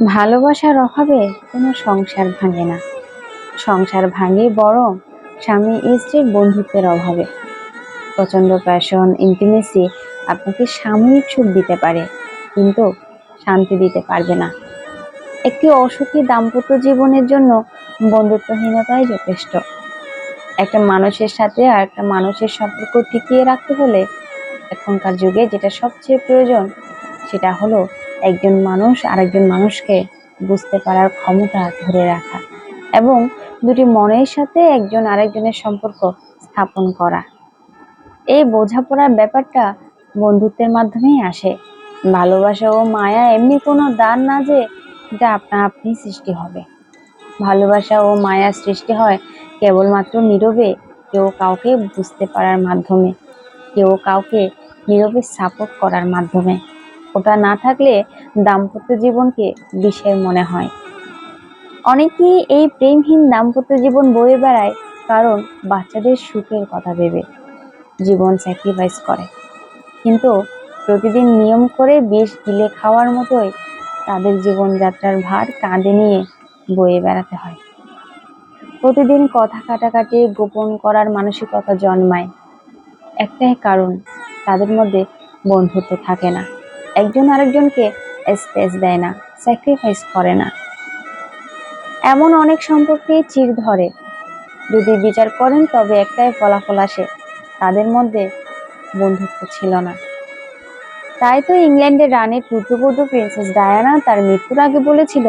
ভালোবাসার অভাবে কোনো সংসার ভাঙে না। সংসার ভাঙে বরং স্বামী স্ত্রীর বন্ধুত্বের অভাবে। প্রচন্ড প্যাশন, ইন্টিমেসি আপনাকে সাময়িক সুখ দিতে পারে, কিন্তু শান্তি দিতে পারবে না। একটি অসুখী দাম্পত্য জীবনের জন্য বন্ধুত্বহীনতাই যথেষ্ট। একটা মানুষের সাথে আর একটা মানুষের সম্পর্ক টিকিয়ে রাখতে হলে এখনকার যুগে যেটা সবচেয়ে প্রয়োজন, সেটা হলো একজন মানুষ আরেকজন মানুষকে বুঝতে পারার ক্ষমতা ধরে রাখা এবং দুটি মনের সাথে একজন আরেকজনের সম্পর্ক স্থাপন করা। এই বোঝাপড়ার ব্যাপারটা বন্ধুত্বের মাধ্যমেই আসে। ভালোবাসা ও মায়া এমনি কোনো দান না যে এটা আপনা আপনি সৃষ্টি হবে। ভালোবাসা ও মায়া সৃষ্টি হয় কেবলমাত্র নীরবে, কেউ কাউকে বুঝতে পারার মাধ্যমে, কেউ কাউকে নীরবে সাপোর্ট করার মাধ্যমে। ওটা না থাকলে দাম্পত্য জীবনকে বিষের মনে হয়। অনেকেই এই প্রেমহীন দাম্পত্য জীবন বয়ে বেড়ায় কারণ বাচ্চাদের সুখের কথা ভেবে জীবন স্যাক্রিফাইস করে, কিন্তু প্রতিদিন নিয়ম করে বিষ গিলে খাওয়ার মতোই তাদের জীবনযাত্রার ভার কাঁধে নিয়ে বয়ে বেড়াতে হয়। প্রতিদিন কথা কাটাকাটি, গোপন করার মানসিকতা জন্মায়। একটাই কারণ, তাদের মধ্যে বন্ধুত্ব থাকে না। একজন আরেকজনকে স্পেস দেয় না, স্যাক্রিফাইস করে না। এমন অনেক সম্পর্কে চির ধরে। যদি বিচার করেন তবে একটাই ফলাফল আসে, তাদের মধ্যে বন্ধুত্ব ছিল না। তাই তো ইংল্যান্ডের রানীর পুত্রবধূ প্রিন্সেস ডায়ানা তার মৃত্যুর আগে বলেছিল,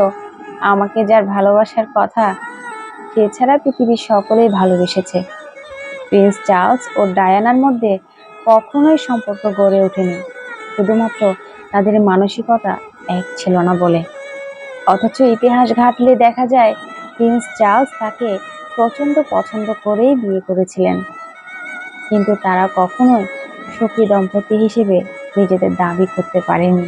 আমাকে যার ভালোবাসার কথা সে ছাড়া পৃথিবীর সকলেই ভালোবেসেছে। প্রিন্স চার্লস ও ডায়ানার মধ্যে কখনোই সম্পর্ক গড়ে ওঠেনি, শুধুমাত্র তাদের মানসিকতা এক ছিল না বলে। অথচ ইতিহাস ঘাটলে দেখা যায় প্রিন্স চার্লস তাকে প্রচন্ড পছন্দ করেই বিয়ে করেছিলেন, কিন্তু তারা কখনোই সুখী দম্পতি হিসেবে নিজেদের দাবি করতে পারেনি।